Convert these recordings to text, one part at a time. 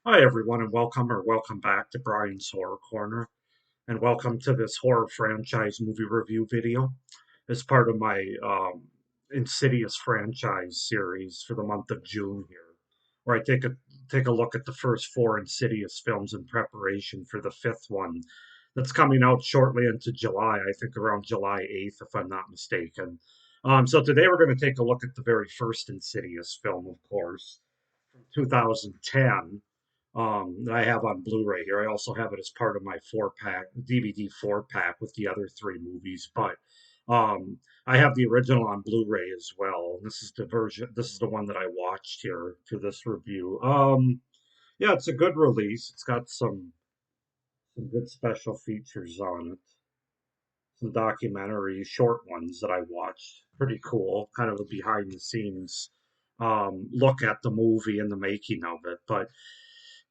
Hi, everyone, and welcome back to Brian's Horror Corner, and welcome to this horror franchise movie review video as part of my Insidious Franchise Series for the month of June here, where I take a look at the first four Insidious films in preparation for the fifth one that's coming out shortly into July. I think around July 8th, if I'm not mistaken. So today we're going to take a look at the very first Insidious film, of course, from 2010 that I have on Blu-ray here. I also have it as part of my four-pack DVD four-pack with the other three movies, but I have the original on Blu-ray as well. This is the version. This is the one that I watched here for this review. Yeah, it's a good release. It's got some good special features on it. Some documentary short ones that I watched. Pretty cool. Kind of a behind the scenes look at the movie and the making of it. But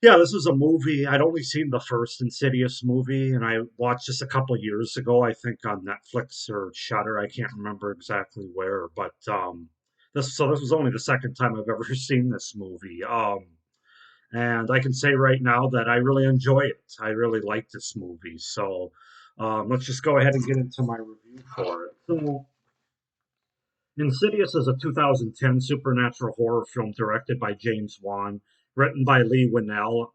yeah, this is a movie. I'd only seen the first Insidious movie, and I watched this a couple years ago, I think on Netflix or Shudder. I can't remember exactly where, but this was only the second time I've ever seen this movie. And I can say right now that I really enjoy it. I really like this movie. So let's just go ahead and get into my review for it. So Insidious is a 2010 supernatural horror film directed by James Wan, written by Lee Winnell.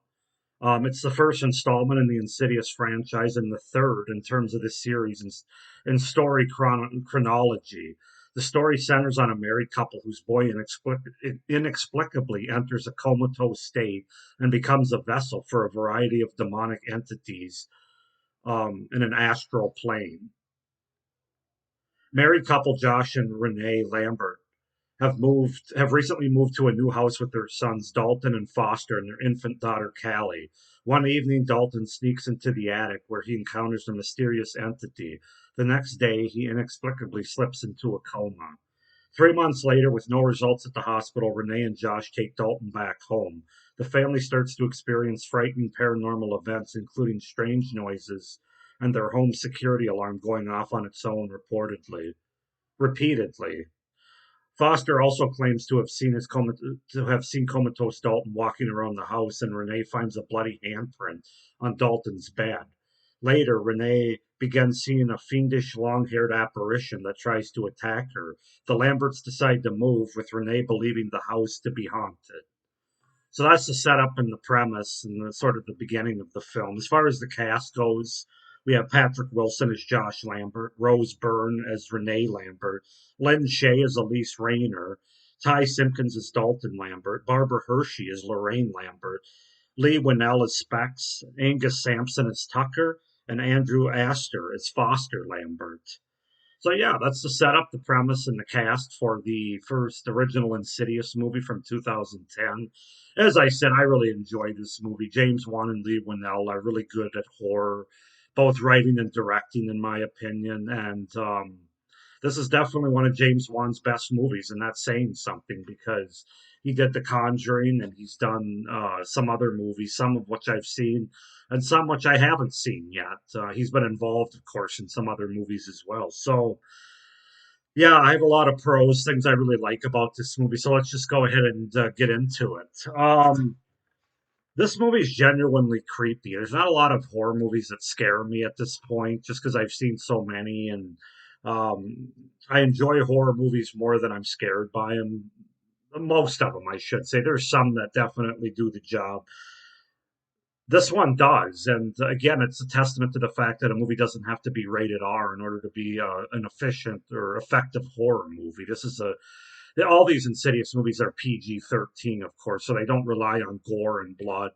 It's the first installment in the Insidious franchise and the third in terms of the series in story chronology. The story centers on a married couple whose boy inexplicably enters a comatose state and becomes a vessel for a variety of demonic entities in an astral plane. Married couple Josh and Renee Lambert have recently moved to a new house with their sons Dalton and Foster and their infant daughter Callie. One evening, Dalton sneaks into the attic where he encounters a mysterious entity. The next day, he inexplicably slips into a coma. 3 months later, with no results at the hospital, Renee and Josh take Dalton back home. The family starts to experience frightening paranormal events, including strange noises and their home security alarm going off on its own repeatedly. Foster also claims to have seen comatose Dalton walking around the house, and Renee finds a bloody handprint on Dalton's bed. Later, Renee begins seeing a fiendish, long-haired apparition that tries to attack her. The Lamberts decide to move, with Renee believing the house to be haunted. So that's the setup and the premise and the sort of the beginning of the film. As far as the cast goes, we have Patrick Wilson as Josh Lambert, Rose Byrne as Renee Lambert, Lynn Shay as Elise Rayner, Ty Simpkins as Dalton Lambert, Barbara Hershey as Lorraine Lambert, Lee Winnell as Specs, Angus Sampson as Tucker, and Andrew Astor as Foster Lambert. So yeah, that's the setup, the premise, and the cast for the first original Insidious movie from 2010. As I said, I really enjoyed this movie. James Wan and Lee Winnell are really good at horror, both writing and directing, in my opinion. And this is definitely one of James Wan's best movies, and that's saying something because he did The Conjuring and he's done some other movies, some of which I've seen and some which I haven't seen yet. He's been involved, of course, in some other movies as well. So, yeah, I have a lot of pros, things I really like about this movie. So let's just go ahead and get into it. This movie is genuinely creepy. There's not a lot of horror movies that scare me at this point, just because I've seen so many, and um, I enjoy horror movies more than I'm scared by them. Most of them, I should say. There's some that definitely do the job. This one does, and again, it's a testament to the fact that a movie doesn't have to be rated R in order to be an efficient or effective horror movie. All these Insidious movies are PG-13, of course, so they don't rely on gore and blood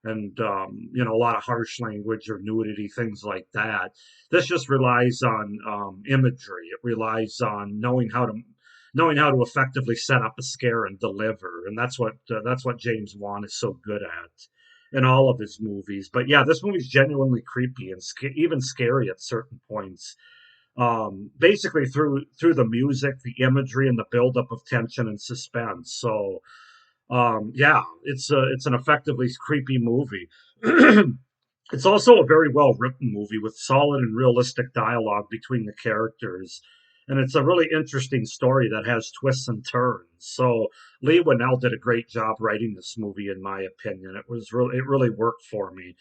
and a lot of harsh language or nudity, things like that. This just relies on imagery. It relies on knowing how to effectively set up a scare and deliver, and that's what James Wan is so good at in all of his movies. But yeah, this movie's genuinely creepy and even scary at certain points. Basically through the music, the imagery, and the buildup of tension and suspense. So yeah, it's an effectively creepy movie. It's also a very well written movie with solid and realistic dialogue between the characters. and it's a really interesting story that has twists and turns. So Lee Winnell did a great job writing this movie, in my opinion. It really worked for me.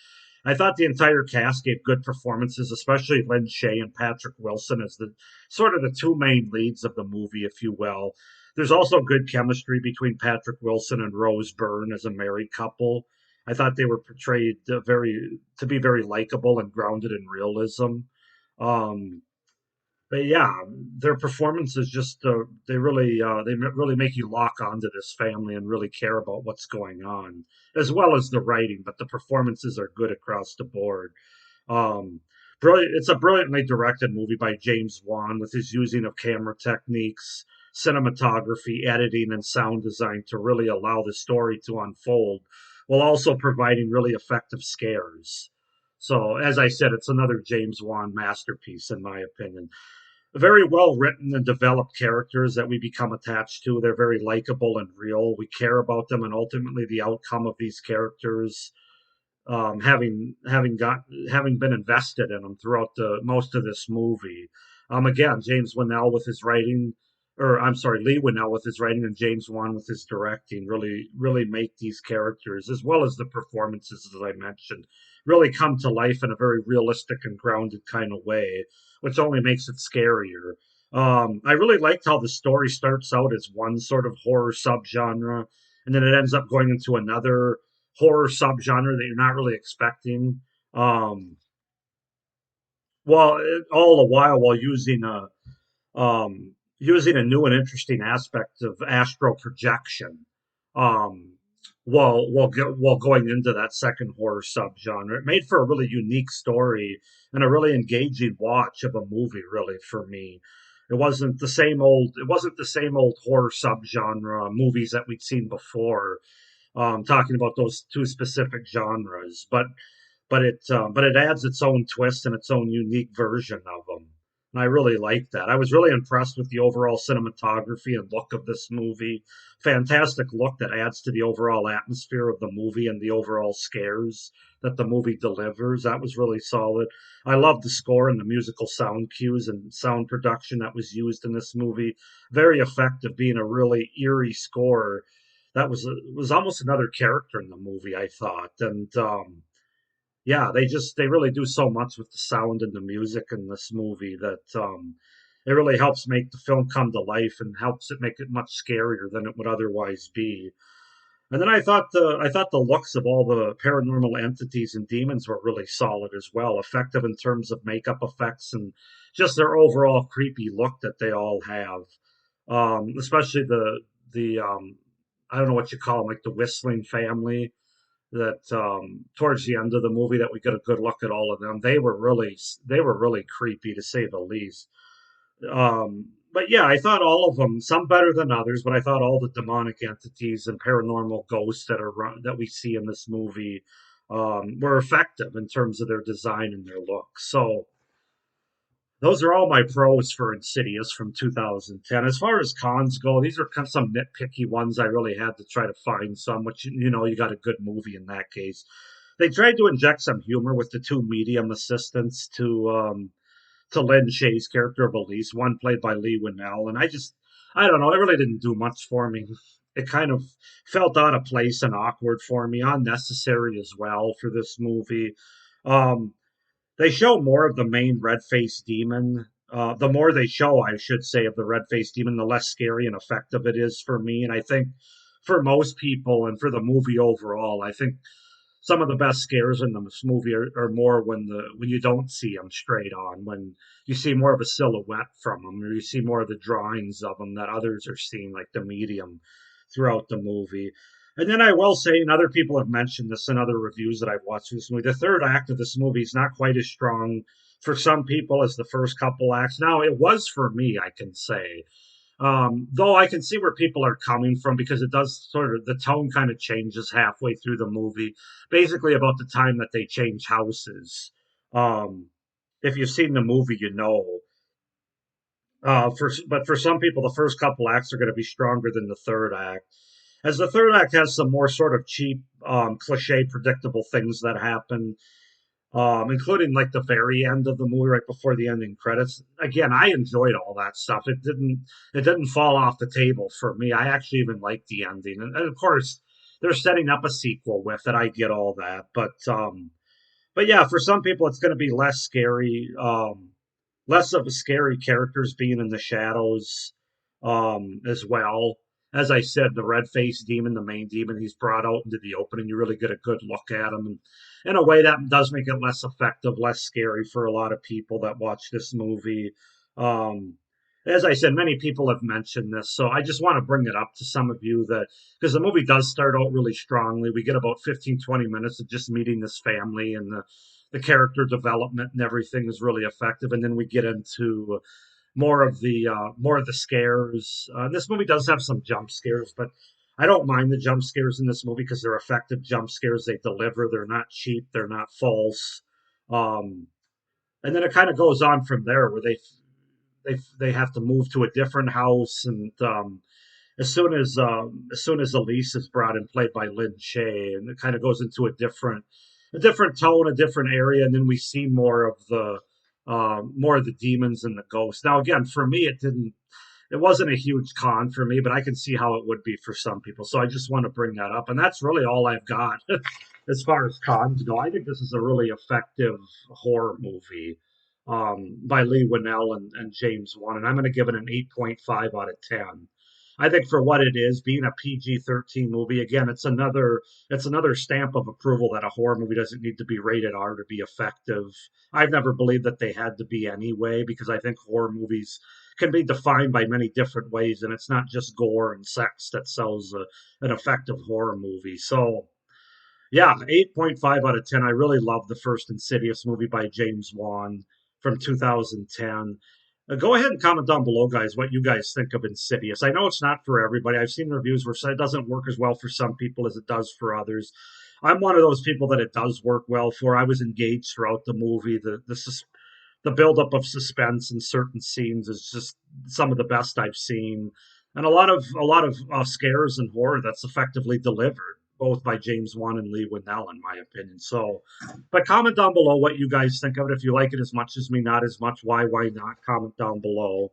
I thought the entire cast gave good performances, especially Lynn Shay and Patrick Wilson as the sort of the two main leads of the movie, if you will. There's also good chemistry between Patrick Wilson and Rose Byrne as a married couple. I thought they were portrayed to be very likable and grounded in realism. Um, but yeah, their performances just they really make you lock onto this family and really care about what's going on, as well as the writing. But the performances are good across the board. Um, brilliant! It's a brilliantly directed movie by James Wan with his using of camera techniques, cinematography, editing, and sound design to really allow the story to unfold, while also providing really effective scares. So, as I said, it's another James Wan masterpiece, in my opinion. Very well written and developed characters that we become attached to. They're very likable and real. We care about them, and ultimately the outcome of these characters, having been invested in them throughout the most of this movie. Again, James Winnell with his writing, or I'm sorry, Lee Winnell with his writing, and James Wan with his directing, really make these characters, as well as the performances, as I mentioned, really come to life in a very realistic and grounded kind of way, which only makes it scarier. I really liked how the story starts out as one sort of horror subgenre, and then it ends up going into another horror subgenre that you're not really expecting. Um, all the while using a new and interesting aspect of astral projection. Um, while going into that second horror subgenre, it made for a really unique story and a really engaging watch of a movie. Really, for me, it wasn't the same old horror subgenre movies that we'd seen before. Talking about those two specific genres, but it adds its own twist and its own unique version of them. And I really like that. I was really impressed with the overall cinematography and look of this movie. Fantastic look that adds to the overall atmosphere of the movie and the overall scares that the movie delivers. That was really solid. I love the score and the musical sound cues and sound production that was used in this movie. Very effective, being a really eerie score that was almost another character in the movie, I thought. And yeah, they really do so much with the sound and the music in this movie that it really helps make the film come to life and helps it make it much scarier than it would otherwise be. And then I thought the looks of all the paranormal entities and demons were really solid as well, effective in terms of makeup effects and just their overall creepy look that they all have. Especially the I don't know what you call them, like the whistling family that towards the end of the movie that we get a good look at all of them. They were really creepy to say the least. But yeah, I thought all of them, some better than others, but I thought all the demonic entities and paranormal ghosts that we see in this movie were effective in terms of their design and their look. So those are all my pros for Insidious from 2010. As far as cons go, these are kind of some nitpicky ones. I really had to try to find some, which you got a good movie in that case. They tried to inject some humor with the two medium assistants to Lynn Shay's character of Elise, one played by Lee Winnell, and I don't know, it really didn't do much for me. It kind of felt out of place and awkward for me, unnecessary as well for this movie. Um, they show more of the main red faced demon. The more they show, I should say, of the red faced demon, the less scary and effective it is for me. And I think for most people and for the movie overall, I think some of the best scares in this movie are more when you don't see them straight on, when you see more of a silhouette from them, or you see more of the drawings of them that others are seeing, like the medium, throughout the movie. And then I will say, and other people have mentioned this in other reviews that I've watched this movie, the third act of this movie is not quite as strong for some people as the first couple acts. Now, it was for me, I can say. Though I can see where people are coming from because it does sort of, the tone kind of changes halfway through the movie, basically about the time that they change houses. Um, if you've seen the movie, you know. But for some people, the first couple acts are going to be stronger than the third act, as the third act has some more sort of cheap, cliche, predictable things that happen. including like the very end of the movie, right before the ending credits. Again, I enjoyed all that stuff. It didn't fall off the table for me. I actually even liked the ending, and of course, they're setting up a sequel with it. I get all that, but yeah, for some people, it's going to be less scary, less of a scary characters being in the shadows, as well. As I said, the red faced demon, the main demon, he's brought out into the open, and you really get a good look at him. And in a way, that does make it less effective, less scary for a lot of people that watch this movie. Um, as I said, many people have mentioned this, so I just want to bring it up to some of you that because the movie does start out really strongly. We get about 15, 20 minutes of just meeting this family, and the character development and everything is really effective. And then we get into more of the scares. This movie does have some jump scares, but I don't mind the jump scares in this movie because they're effective jump scares they deliver. They're not cheap. They're not false. Um, and then it kind of goes on from there, where they have to move to a different house, and as soon as Elise is brought in, played by Lynn Shay, and it kind of goes into a different tone, a different area, and then we see more of the demons and the ghosts. Now, again, for me, it wasn't a huge con for me, but I can see how it would be for some people. So I just want to bring that up, and that's really all I've got as far as cons go. I think this is a really effective horror movie, by Lee Winnell and James Wan, and I'm going to give it an 8.5 out of 10. I think for what it is, being a PG-13 movie, again, it's another stamp of approval that a horror movie doesn't need to be rated R to be effective. I've never believed that they had to be anyway, because I think horror movies can be defined by many different ways, and it's not just gore and sex that sells an effective horror movie. So, yeah, 8.5 out of 10. I really love the first Insidious movie by James Wan from 2010. Go ahead and comment down below, guys, what you guys think of Insidious. I know it's not for everybody. I've seen reviews where it doesn't work as well for some people as it does for others. I'm one of those people that it does work well for. I was engaged throughout the movie. The buildup of suspense in certain scenes is just some of the best I've seen, and a lot of scares and horror that's effectively delivered, both by James Wan and Lee Winnell, in my opinion. So, but comment down below what you guys think of it. If you like it as much as me, not as much, why not? Comment down below.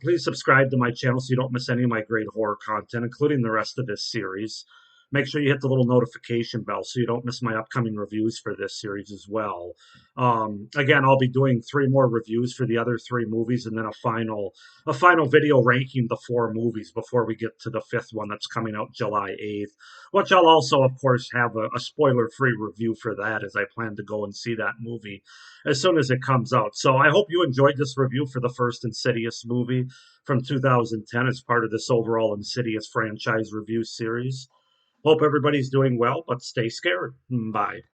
Please subscribe to my channel so you don't miss any of my great horror content, including the rest of this series. Make sure you hit the little notification bell so you don't miss my upcoming reviews for this series as well. Again, I'll be doing 3 more reviews for the other 3 movies, and then a final video ranking the 4 movies before we get to the 5th one that's coming out July 8th. Which I'll also, of course, have a spoiler-free review for that, as I plan to go and see that movie as soon as it comes out. So I hope you enjoyed this review for the first Insidious movie from 2010 as part of this overall Insidious franchise review series. Hope everybody's doing well, but stay scared. Bye.